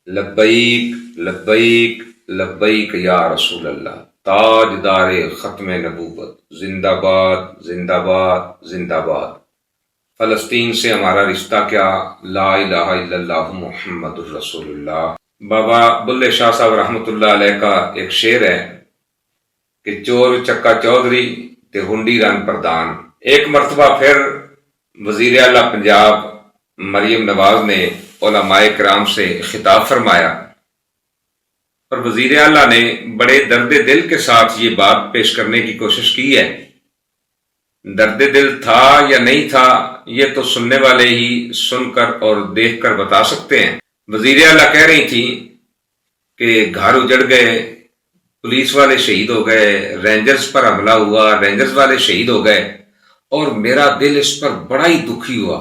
لبیک لبیک لبیک یا رسول اللہ، تاجدار ختم نبوت، زندہ باد زندہ باد زندہ باد۔ فلسطین سے ہمارا رشتہ کیا، لا الہ الا اللہ محمد الرسول اللہ۔ بابا بلے شاہ صاحب رحمۃ اللہ علیہ کا ایک شعر ہے کہ چور چکا چودھری تے ہنڈی رن پردھان۔ ایک مرتبہ پھر وزیر اعلیٰ پنجاب مریم نواز نے علماء کرام سے خطاب فرمایا، اور وزیر اعلیٰ نے بڑے درد دل کے ساتھ یہ بات پیش کرنے کی کوشش کی ہے۔ درد دل تھا یا نہیں تھا یہ تو سننے والے ہی سن کر اور دیکھ کر بتا سکتے ہیں۔ وزیر اعلیٰ کہہ رہی تھی کہ گھر اجڑ گئے، پولیس والے شہید ہو گئے، رینجرز پر حملہ ہوا، رینجرز والے شہید ہو گئے، اور میرا دل اس پر بڑا ہی دکھی ہوا،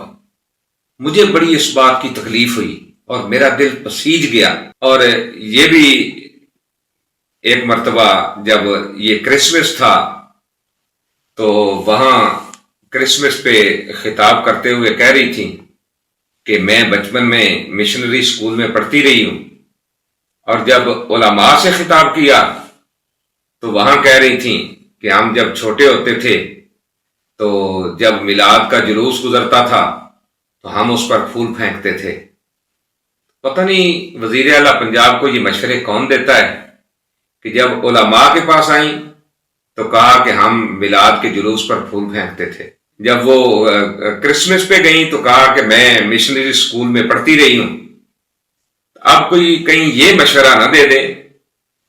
مجھے بڑی اس بات کی تکلیف ہوئی اور میرا دل پسیج گیا۔ اور یہ بھی ایک مرتبہ جب یہ کرسمس تھا تو وہاں کرسمس پہ خطاب کرتے ہوئے کہہ رہی تھی کہ میں بچپن میں مشنری اسکول میں پڑھتی رہی ہوں، اور جب علماء سے خطاب کیا تو وہاں کہہ رہی تھیں کہ ہم جب چھوٹے ہوتے تھے تو جب میلاد کا جلوس گزرتا تھا تو ہم اس پر پھول پھینکتے تھے۔ پتہ نہیں وزیر اعلیٰ پنجاب کو یہ مشورے کون دیتا ہے کہ جب علماء کے پاس آئیں تو کہا کہ ہم میلاد کے جلوس پر پھول پھینکتے تھے، جب وہ کرسمس پہ گئیں تو کہا کہ میں مشنری اسکول میں پڑھتی رہی ہوں۔ اب کوئی کہیں یہ مشورہ نہ دے دے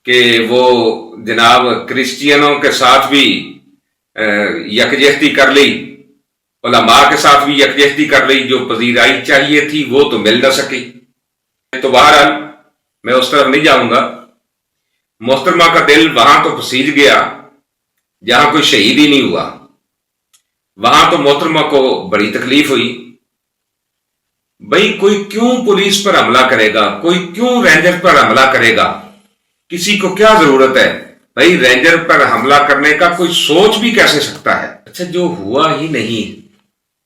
کہ وہ جناب کرسچینوں کے ساتھ بھی یکجہتی کر لی، علماء کے ساتھ بھی یکجہتی کر لی، جو پذیرائی چاہیے تھی وہ تو مل نہ سکی۔ تو بہرحال میں اس طرف نہیں جاؤں گا۔ محترمہ کا دل وہاں تو پسیج گیا جہاں کوئی شہید ہی نہیں ہوا، وہاں تو محترمہ کو بڑی تکلیف ہوئی۔ بھئی کوئی کیوں پولیس پر حملہ کرے گا، کوئی کیوں رینجر پر حملہ کرے گا، کسی کو کیا ضرورت ہے؟ بھئی رینجر پر حملہ کرنے کا کوئی سوچ بھی کیسے سکتا ہے؟ اچھا جو ہوا ہی نہیں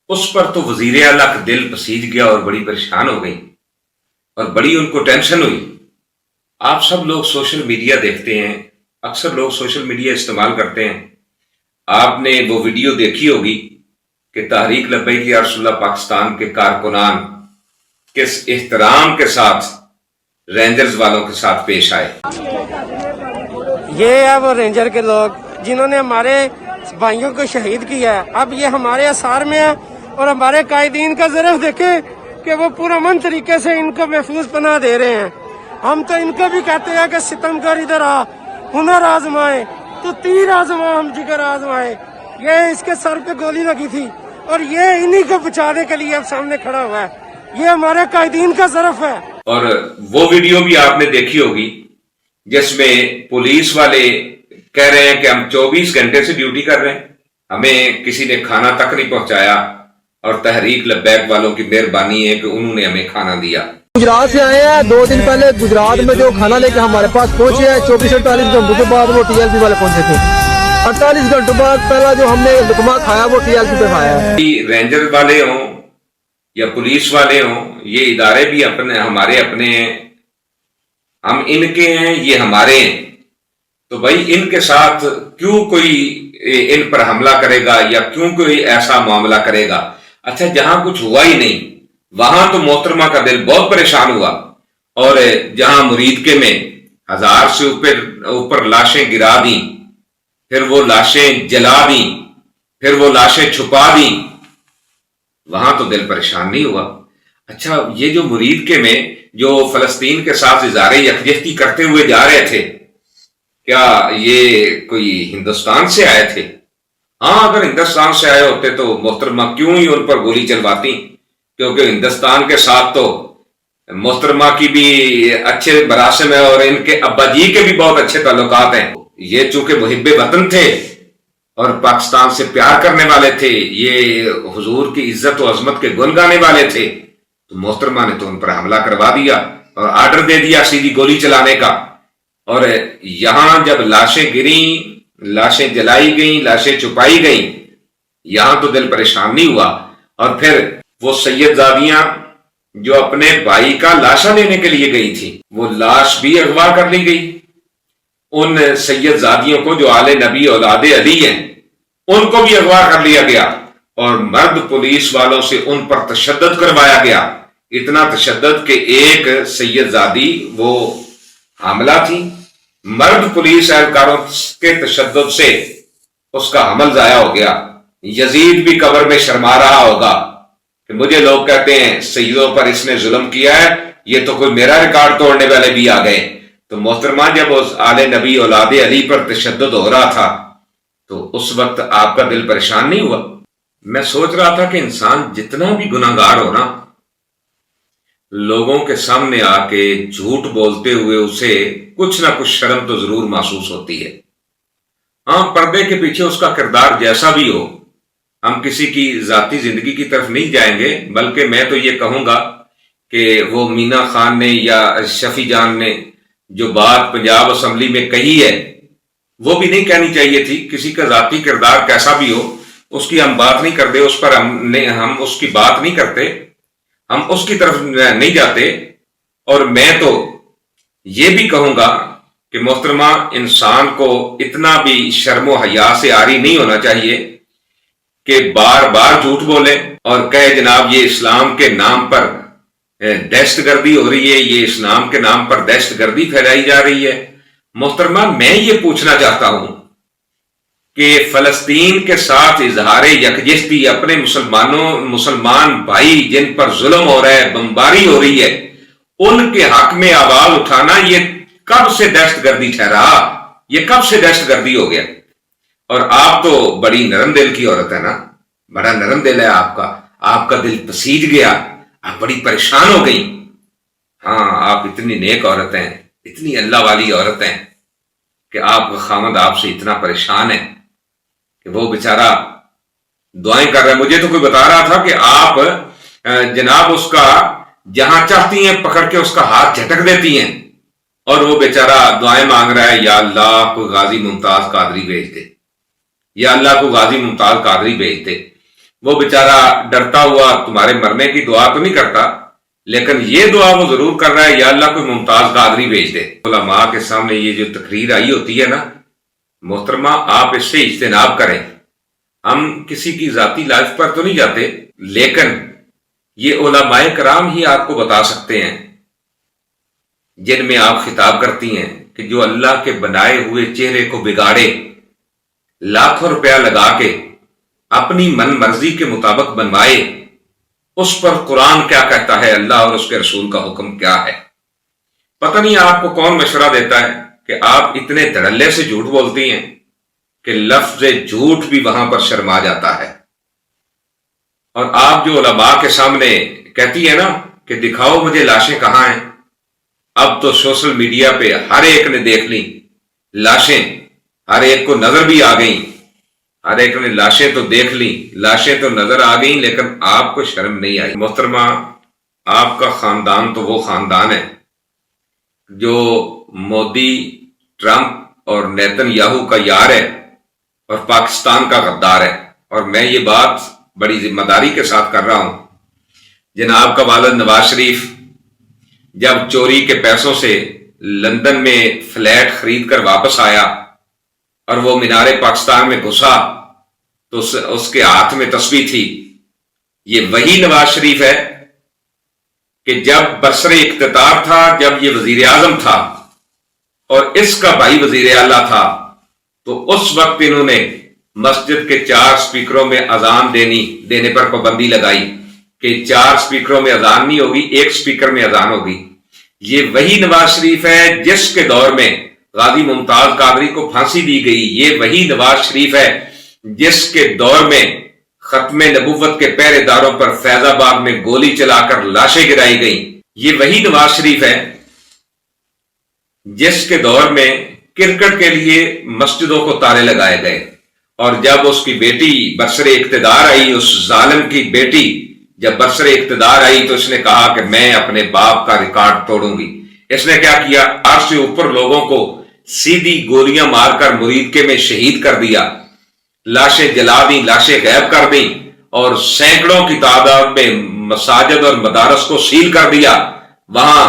اس پر تو وزیر اعلیٰ کا دل پسیج گیا اور بڑی پریشان ہو گئی اور بڑی ان کو ٹینشن ہوئی۔ آپ سب لوگ سوشل میڈیا دیکھتے ہیں، اکثر لوگ سوشل میڈیا استعمال کرتے ہیں۔ آپ نے وہ ویڈیو دیکھی ہوگی کہ تحریک لبیک یا رسول اللہ پاکستان کے کارکنان کس احترام کے ساتھ رینجرز والوں کے ساتھ پیش آئے۔ یہ ہے وہ رینجر کے لوگ جنہوں نے ہمارے بھائیوں کو شہید کیا ہے۔ اب یہ ہمارے اثار میں ہے، اور ہمارے قائدین کا ظرف دیکھیں کہ وہ پرامن طریقے سے ان کو محفوظ پناہ دے رہے ہیں۔ ہم تو ان کو بھی کہتے ہیں کہ ستمگر ادھر آ، ہنر آزمائے تو تیر آزما، ہم جگر آزمائے۔ یہ اس کے سر پہ گولی لگی تھی اور یہ انہی کو بچانے کے لیے اب سامنے کھڑا ہوا ہے۔ یہ ہمارے قائدین کا ظرف ہے۔ اور وہ ویڈیو بھی آپ نے دیکھی ہوگی جس میں پولیس والے کہہ رہے ہیں کہ ہم 24 گھنٹے سے ڈیوٹی کر رہے ہیں، ہمیں کسی نے کھانا تک نہیں پہنچایا، اور تحریک لبیک والوں کی مہربانی ہے کہ انہوں نے ہمیں کھانا دیا۔ گجرات سے آئے ہیں، 2 دن پہلے گجرات میں جو کھانا لے کے ہمارے پاس پہنچے ہیں، 24-48 گھنٹوں کے بعد وہ ٹی ایل سی والے پہنچے تھے۔ 48 گھنٹوں بعد پہلا جو ہم نے لقمہ کھایا وہ ٹی ایل سی پہ کھایا ہے۔ رینجر والے ہوں یا پولیس والے ہوں، یہ ادارے بھی ہمارے اپنے ہیں، ہم ان کے ہیں، یہ ہمارے ہیں، تو بھائی ان کے ساتھ کیوں کوئی ان پر حملہ کرے گا یا کیوں کوئی ایسا معاملہ کرے گا؟ اچھا جہاں کچھ ہوا ہی نہیں وہاں تو محترمہ کا دل بہت پریشان ہوا، اور جہاں مریدکے میں 1000 سے اوپر لاشیں گرا دیں، پھر وہ لاشیں جلا دیں، پھر وہ لاشیں چھپا دیں، وہاں تو دل پریشان نہیں ہوا۔ اچھا یہ جو مریدکے میں جو فلسطین کے ساتھ اظہار یکجہتی کرتے ہوئے جا رہے تھے، کیا یہ کوئی ہندوستان سے آئے تھے؟ ہاں اگر ہندوستان سے آئے ہوتے تو محترمہ کیوں ہی ان پر گولی چلواتی، کیونکہ ہندوستان کے ساتھ تو محترمہ کی بھی اچھے مراسم ہے اور ان کے ابا جی کے بھی بہت اچھے تعلقات ہیں۔ یہ چونکہ محب وطن تھے اور پاکستان سے پیار کرنے والے تھے، یہ حضور کی عزت و عظمت کے گن گانے والے تھے، تو محترمہ نے تو ان پر حملہ کروا دیا اور آرڈر دے دیا سیدھی گولی چلانے کا۔ اور یہاں جب لاشیں گریں، لاشیں جلائی گئیں، لاشیں چھپائی گئیں، یہاں تو دل پریشان نہیں ہوا۔ اور پھر وہ سید زادیاں جو اپنے بھائی کا لاشا لینے کے لیے گئی تھی، وہ لاش بھی اغوا کر لی گئی۔ ان سید زادیوں کو جو آل نبی اولاد علی ہیں ان کو بھی اغوا کر لیا گیا، اور مرد پولیس والوں سے ان پر تشدد کروایا گیا، اتنا تشدد کہ ایک سید زادی وہ حاملہ تھی، مرد پولیس اہلکاروں کے تشدد سے اس کا حمل ضائع ہو گیا۔ یزید بھی قبر میں شرما رہا ہوگا کہ مجھے لوگ کہتے ہیں سیدوں پر اس نے ظلم کیا ہے، یہ تو کوئی میرا ریکارڈ توڑنے والے بھی آ گئے۔ تو محترمہ، جب اس آل نبی اولاد علی پر تشدد ہو رہا تھا تو اس وقت آپ کا دل پریشان نہیں ہوا؟ میں سوچ رہا تھا کہ انسان جتنا بھی گناہ گار ہو نا، لوگوں کے سامنے آ کے جھوٹ بولتے ہوئے اسے کچھ نہ کچھ شرم تو ضرور محسوس ہوتی ہے۔ ہاں، پردے کے پیچھے اس کا کردار جیسا بھی ہو، ہم کسی کی ذاتی زندگی کی طرف نہیں جائیں گے، بلکہ میں تو یہ کہوں گا کہ وہ مینا خان نے یا شفیع جان نے جو بات پنجاب اسمبلی میں کہی ہے وہ بھی نہیں کہنی چاہیے تھی۔ کسی کا ذاتی کردار کیسا بھی ہو، اس کی ہم بات نہیں کرتے، اس پر ہم اس کی بات نہیں کرتے، ہم اس کی طرف نہیں جاتے۔ اور میں تو یہ بھی کہوں گا کہ محترمہ، انسان کو اتنا بھی شرم و حیا سے عاری نہیں ہونا چاہیے کہ بار بار جھوٹ بولے اور کہے جناب یہ اسلام کے نام پر دہشت گردی ہو رہی ہے، یہ اسلام کے نام پر دہشت گردی پھیلائی جا رہی ہے۔ محترمہ، میں یہ پوچھنا چاہتا ہوں کہ فلسطین کے ساتھ اظہار یکجہتی، اپنے مسلمان بھائی جن پر ظلم ہو رہا ہے، بمباری ہو رہی ہے، ان کے حق میں آواز اٹھانا یہ کب سے دہشت گردی ٹھہرا؟ یہ کب سے دہشت گردی ہو گیا؟ اور آپ تو بڑی نرم دل کی عورت ہے نا، بڑا نرم دل ہے آپ کا دل پسیج گیا، آپ بڑی پریشان ہو گئی۔ ہاں، آپ اتنی نیک عورت ہیں، اتنی اللہ والی عورت ہیں کہ آپ کا خامد آپ سے اتنا پریشان ہے کہ وہ بیچارہ دعائیں کر رہا ہے۔ مجھے تو کوئی بتا رہا تھا کہ آپ جناب اس کا جہاں چاہتی ہیں پکڑ کے اس کا ہاتھ جھٹک دیتی ہیں، اور وہ بیچارہ دعائیں مانگ رہا ہے، یا اللہ کوئی غازی ممتاز قادری بھیج دے، یا اللہ کو غازی ممتاز قادری بھیج دے۔ وہ بیچارہ ڈرتا ہوا تمہارے مرنے کی دعا تو نہیں کرتا، لیکن یہ دعا وہ ضرور کر رہا ہے، یا اللہ کوئی ممتاز قادری بھیج دے۔ علماء کے سامنے یہ جو تقریر آئی ہوتی ہے نا محترمہ، آپ اس سے اجتناب کریں۔ ہم کسی کی ذاتی لائف پر تو نہیں جاتے، لیکن یہ علماء کرام ہی آپ کو بتا سکتے ہیں جن میں آپ خطاب کرتی ہیں کہ جو اللہ کے بنائے ہوئے چہرے کو بگاڑے، لاکھوں روپیہ لگا کے اپنی من مرضی کے مطابق بنوائے، اس پر قرآن کیا کہتا ہے، اللہ اور اس کے رسول کا حکم کیا ہے؟ پتہ نہیں آپ کو کون مشورہ دیتا ہے کہ آپ اتنے دھڑلے سے جھوٹ بولتی ہیں کہ لفظ جھوٹ بھی وہاں پر شرما جاتا ہے۔ اور آپ جو علماء کے سامنے کہتی ہے نا کہ دکھاؤ مجھے لاشیں کہاں ہیں، اب تو سوشل میڈیا پہ ہر ایک نے دیکھ لی لاشیں، ہر ایک کو نظر بھی آ گئیں، ہر ایک نے لاشیں تو دیکھ لی، لاشیں تو نظر آ گئیں، لیکن آپ کو شرم نہیں آئی۔ محترمہ، آپ کا خاندان تو وہ خاندان ہے جو مودی، ٹرمپ اور نیتن یاہو کا یار ہے اور پاکستان کا غدار ہے۔ اور میں یہ بات بڑی ذمہ داری کے ساتھ کر رہا ہوں۔ جناب کا والد نواز شریف جب چوری کے پیسوں سے لندن میں فلیٹ خرید کر واپس آیا اور وہ مینار پاکستان میں گھسا تو اس کے ہاتھ میں تسبیح تھی۔ یہ وہی نواز شریف ہے کہ جب برسر اقتدار تھا، جب یہ وزیر اعظم تھا اور اس کا بھائی وزیر اعلیٰ تھا، تو اس وقت انہوں نے مسجد کے 4 سپیکروں میں اذان دینے پر پابندی لگائی کہ 4 سپیکروں میں اذان نہیں ہوگی، 1 سپیکر میں اذان ہوگی۔ یہ وہی نواز شریف ہے جس کے دور میں غازی ممتاز قادری کو پھانسی دی گئی، یہ وہی نواز شریف ہے جس کے دور میں ختم نبوت کے پہرے داروں پر فیض آباد میں گولی چلا کر لاشیں گرائی گئیں، یہ وہی نواز شریف ہے جس کے دور میں کرکٹ کے لیے مسجدوں کو تالے لگائے گئے، اور جب اس کی بیٹی برسر اقتدار آئی، اس ظالم کی بیٹی جب برسر اقتدار آئی تو اس نے کہا کہ میں اپنے باپ کا ریکارڈ توڑوں گی۔ اس نے کیا کیا؟ 8 سے اوپر لوگوں کو سیدھی گولیاں مار کر مرید کے میں شہید کر دیا، لاشیں جلا دیں، لاشیں غائب کر دیں، اور سینکڑوں کی تعداد میں مساجد اور مدارس کو سیل کر دیا، وہاں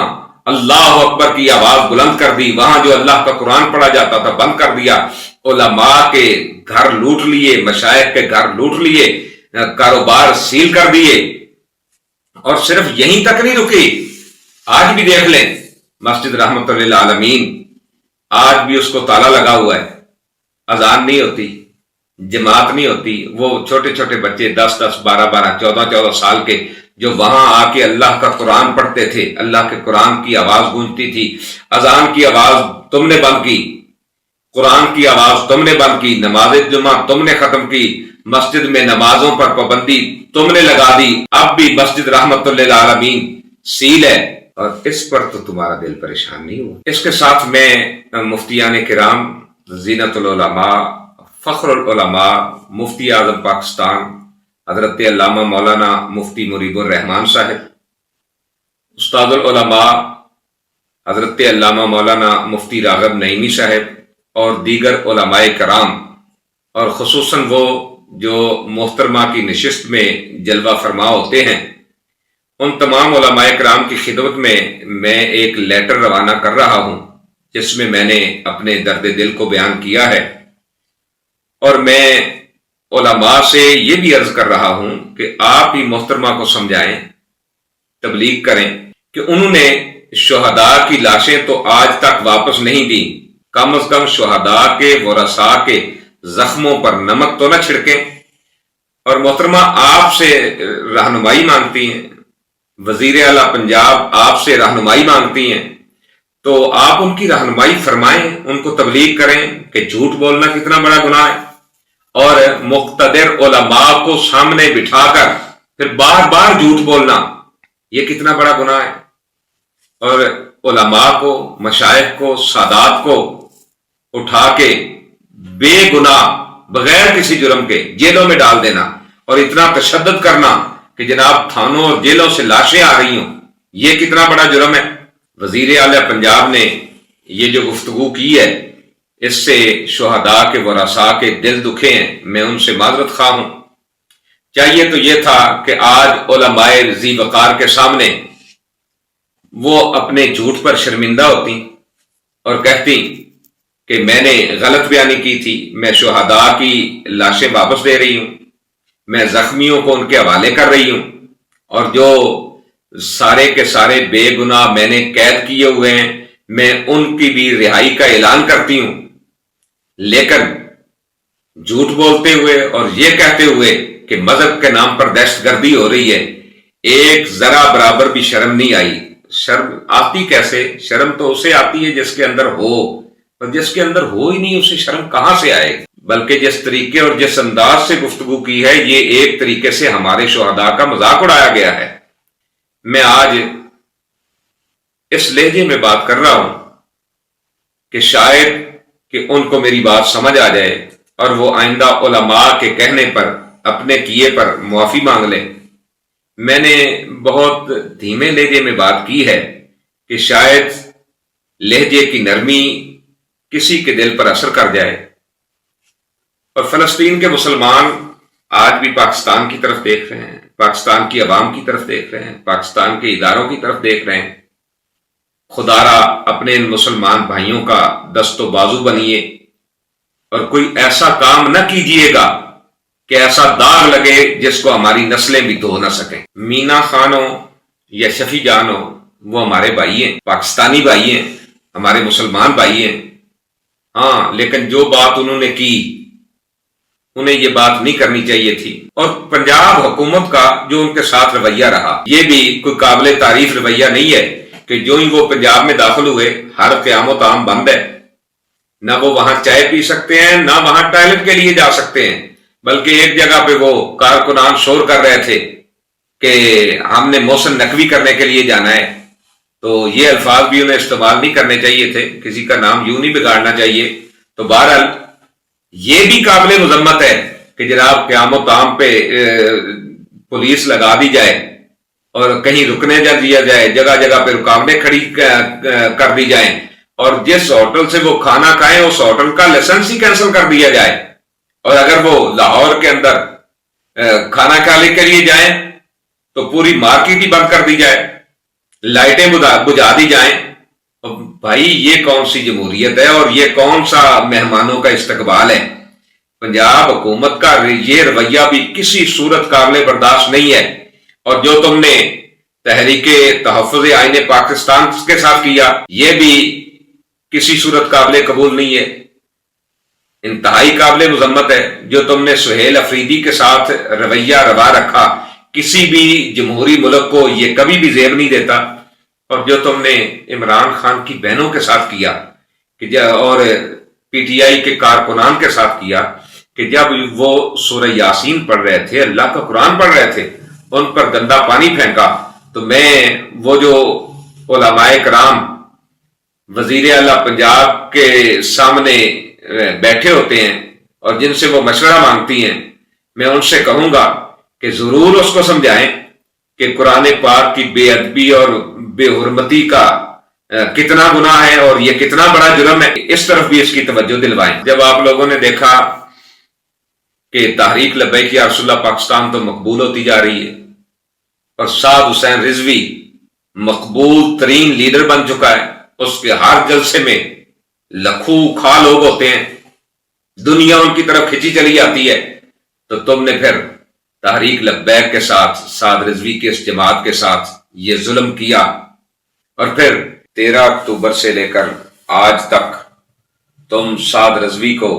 اللہ اکبر کی آواز بلند کر دی، وہاں جو اللہ کا قرآن پڑھا جاتا تھا بند کر دیا، علماء کے گھر لوٹ لیے، مشائخ کے گھر لوٹ لیے، کاروبار سیل کر دیے۔ اور صرف یہیں تک نہیں رکی، آج بھی دیکھ لیں مسجد رحمت للعالمین، آج بھی اس کو تالا لگا ہوا ہے، اذان نہیں ہوتی، جماعت نہیں ہوتی۔ وہ چھوٹے چھوٹے بچے 10 12 14 سال کے جو وہاں آ کے اللہ کا قرآن پڑھتے تھے، اللہ کے قرآن کی آواز گونجتی تھی، اذان کی آواز تم نے بند کی، قرآن کی آواز تم نے بند کی، نماز جمعہ تم نے ختم کی، مسجد میں نمازوں پر پابندی تم نے لگا دی، اب بھی مسجد رحمت للعالمین سیل ہے، اور اس پر تو تمہارا دل پریشان نہیں ہوا۔ اس کے ساتھ میں مفتیان کرام، زینت العلماء، فخر العلماء، مفتی اعظم پاکستان حضرت علامہ مولانا مفتی مرید الرحمان صاحب، استاد العلماء حضرت علامہ مولانا مفتی راغب نعیمی صاحب، اور دیگر علماء کرام، اور خصوصاً وہ جو محترمہ کی نشست میں جلوہ فرما ہوتے ہیں، ان تمام علماء کرام کی خدمت میں ایک لیٹر روانہ کر رہا ہوں، جس میں نے اپنے درد دل کو بیان کیا ہے، اور میں علماء سے یہ بھی عرض کر رہا ہوں کہ آپ ہی محترمہ کو سمجھائیں، تبلیغ کریں کہ انہوں نے شہداء کی لاشیں تو آج تک واپس نہیں دی، کم از کم شہداء کے ورثاء کے زخموں پر نمک تو نہ چھڑکیں۔ اور محترمہ آپ سے رہنمائی مانگتی ہیں، وزیر اعلیٰ پنجاب آپ سے رہنمائی مانگتی ہیں، تو آپ ان کی رہنمائی فرمائیں، ان کو تبلیغ کریں کہ جھوٹ بولنا کتنا بڑا گناہ ہے، اور مقتدر علماء کو سامنے بٹھا کر پھر بار بار جھوٹ بولنا یہ کتنا بڑا گناہ ہے، اور علماء کو، مشائخ کو، سادات کو اٹھا کے بے گناہ بغیر کسی جرم کے جیلوں میں ڈال دینا، اور اتنا تشدد کرنا کہ جناب تھانوں اور جیلوں سے لاشیں آ رہی ہوں، یہ کتنا بڑا جرم ہے۔ وزیر اعلیٰ پنجاب نے یہ جو گفتگو کی ہے، اس سے شہداء کے ورثاء کے دل دکھے ہیں، میں ان سے معذرت خواہ ہوں۔ چاہیے تو یہ تھا کہ آج علماء ذی وقار کے سامنے وہ اپنے جھوٹ پر شرمندہ ہوتی اور کہتی کہ میں نے غلط بیانی کی تھی، میں شہداء کی لاشیں واپس دے رہی ہوں، میں زخمیوں کو ان کے حوالے کر رہی ہوں، اور جو سارے کے سارے بے گناہ میں نے قید کیے ہوئے ہیں میں ان کی بھی رہائی کا اعلان کرتی ہوں۔ لیکن جھوٹ بولتے ہوئے اور یہ کہتے ہوئے کہ مذہب کے نام پر دہشت گردی ہو رہی ہے، ایک ذرا برابر بھی شرم نہیں آئی۔ شرم آتی کیسے؟ شرم تو اسے آتی ہے جس کے اندر ہو، اور جس کے اندر ہو ہی نہیں اسے شرم کہاں سے آئے؟ بلکہ جس طریقے اور جس انداز سے گفتگو کی ہے، یہ ایک طریقے سے ہمارے شہداء کا مذاق اڑایا گیا ہے۔ میں آج اس لہجے میں بات کر رہا ہوں کہ شاید کہ ان کو میری بات سمجھ آ جائے اور وہ آئندہ علماء کے کہنے پر، اپنے کیے پر معافی مانگ لیں۔ میں نے بہت دھیمے لہجے میں بات کی ہے کہ شاید لہجے کی نرمی کسی کے دل پر اثر کر جائے، اور فلسطین کے مسلمان آج بھی پاکستان کی طرف دیکھ رہے ہیں، پاکستان کی عوام کی طرف دیکھ رہے ہیں، پاکستان کے اداروں کی طرف دیکھ رہے ہیں۔ خدا را اپنے ان مسلمان بھائیوں کا دست و بازو بنیے، اور کوئی ایسا کام نہ کیجیے گا کہ ایسا داغ لگے جس کو ہماری نسلیں بھی دھو نہ سکیں۔ مینا خان ہو یا شفیع جان ہو، وہ ہمارے بھائی ہیں، پاکستانی بھائی ہیں، ہمارے مسلمان بھائی ہیں۔ ہاں، لیکن جو بات انہوں نے کی، انہیں یہ بات نہیں کرنی چاہیے تھی، اور پنجاب حکومت کا جو ان کے ساتھ رویہ رہا، یہ بھی کوئی قابل تعریف رویہ نہیں ہے کہ جو ہی وہ پنجاب میں داخل ہوئے ہر قیام و طعام بند ہے، نہ وہ وہاں چائے پی سکتے ہیں، نہ وہاں ٹوائلٹ کے لیے جا سکتے ہیں، بلکہ ایک جگہ پہ وہ کارکنان شور کر رہے تھے کہ ہم نے محسن نقوی کرنے کے لیے جانا ہے۔ تو یہ الفاظ بھی انہیں استعمال نہیں کرنے چاہیے تھے، کسی کا نام یوں نہیں بگاڑنا چاہیے۔ تو بہرحال یہ بھی قابل مذمت ہے کہ جناب قیام و طعام پہ پولیس لگا دی جائے اور کہیں رکنے نہ دیا جائے، جگہ جگہ پہ رکاوٹیں کھڑی کر دی جائیں، اور جس ہوٹل سے وہ کھانا کھائیں اس ہوٹل کا لائسنس ہی کینسل کر دیا جائے، اور اگر وہ لاہور کے اندر کھانا کھانے کے لیے جائیں تو پوری مارکیٹ ہی بند کر دی جائے، لائٹیں بجھا دی جائیں. بھائی یہ کون سی جمہوریت ہے اور یہ کون سا مہمانوں کا استقبال ہے؟ پنجاب حکومت کا یہ رویہ بھی کسی صورت قابل برداشت نہیں ہے. اور جو تم نے تحریک تحفظ آئین پاکستان کے ساتھ کیا یہ بھی کسی صورت قابل قبول نہیں ہے، انتہائی قابل مذمت ہے. جو تم نے سہیل افریدی کے ساتھ رویہ روا رکھا کسی بھی جمہوری ملک کو یہ کبھی بھی زیب نہیں دیتا. اور جو تم نے عمران خان کی بہنوں کے ساتھ کیا اور پی ٹی آئی کے کارکنان کے ساتھ کیا کہ جب وہ سورہ یاسین پڑھ رہے تھے، اللہ کا قرآن پڑھ رہے تھے، ان پر گندا پانی پھینکا، تو میں وہ جو علماء کرام وزیر اعلیٰ پنجاب کے سامنے بیٹھے ہوتے ہیں اور جن سے وہ مشورہ مانگتی ہیں، میں ان سے کہوں گا کہ ضرور اس کو سمجھائیں کہ قرآن پاک کی بے ادبی اور بے حرمتی کا کتنا گناہ ہے اور یہ کتنا بڑا جرم ہے، اس طرف بھی اس کی توجہ دلوائیں. جب آپ لوگوں نے دیکھا کہ تحریک لبیک یا رسول اللہ پاکستان تو مقبول ہوتی جا رہی ہے اور سعد حسین رضوی مقبول ترین لیڈر بن چکا ہے، اس کے ہر جلسے میں لکھوں کھا لوگ ہوتے ہیں، دنیا ان کی طرف کھینچی چلی جاتی ہے، تو تم نے پھر تحریک لبیک کے ساتھ سعد رضوی کے اس جماعت کے ساتھ یہ ظلم کیا. اور پھر 13 اکتوبر سے لے کر آج تک تم سعد رضوی کو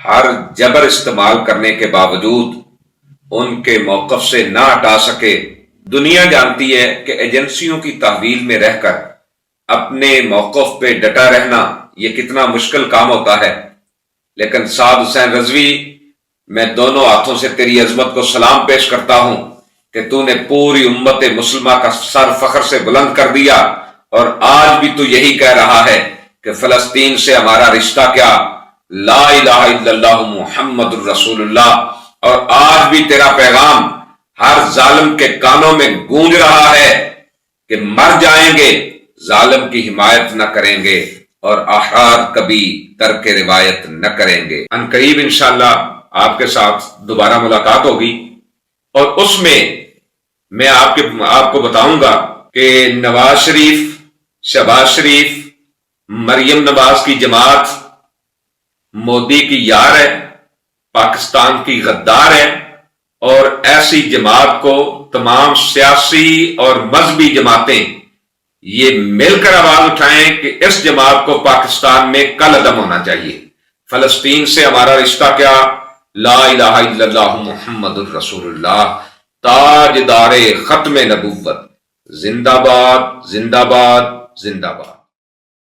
ہر جبر استعمال کرنے کے باوجود ان کے موقف سے نہ ہٹا سکے. دنیا جانتی ہے کہ ایجنسیوں کی تحویل میں رہ کر اپنے موقف پہ ڈٹا رہنا یہ کتنا مشکل کام ہوتا ہے، لیکن سعد حسین رضوی میں دونوں ہاتھوں سے تیری عظمت کو سلام پیش کرتا ہوں کہ تو نے پوری امت مسلمہ کا سر فخر سے بلند کر دیا. اور آج بھی تو یہی کہہ رہا ہے کہ فلسطین سے ہمارا رشتہ کیا، لا الہ الا اللہ محمد الرسول اللہ. اور آج بھی تیرا پیغام ہر ظالم کے کانوں میں گونج رہا ہے کہ مر جائیں گے، ظالم کی حمایت نہ کریں گے اور احرار کبھی ترک روایت نہ کریں گے. ان قریب انشاءاللہ آپ کے ساتھ دوبارہ ملاقات ہوگی اور اس میں آپ کو بتاؤں گا کہ نواز شریف، شہباز شریف، مریم نواز کی جماعت مودی کی یار ہے، پاکستان کی غدار ہے، اور ایسی جماعت کو تمام سیاسی اور مذہبی جماعتیں یہ مل کر آواز اٹھائیں کہ اس جماعت کو پاکستان میں کل عدم ہونا چاہیے. فلسطین سے ہمارا رشتہ کیا، لا الہ الا اللہ محمد الرسول اللہ، تاجدار ختم نبوت، زندہ باد زندہ باد زندہ باد.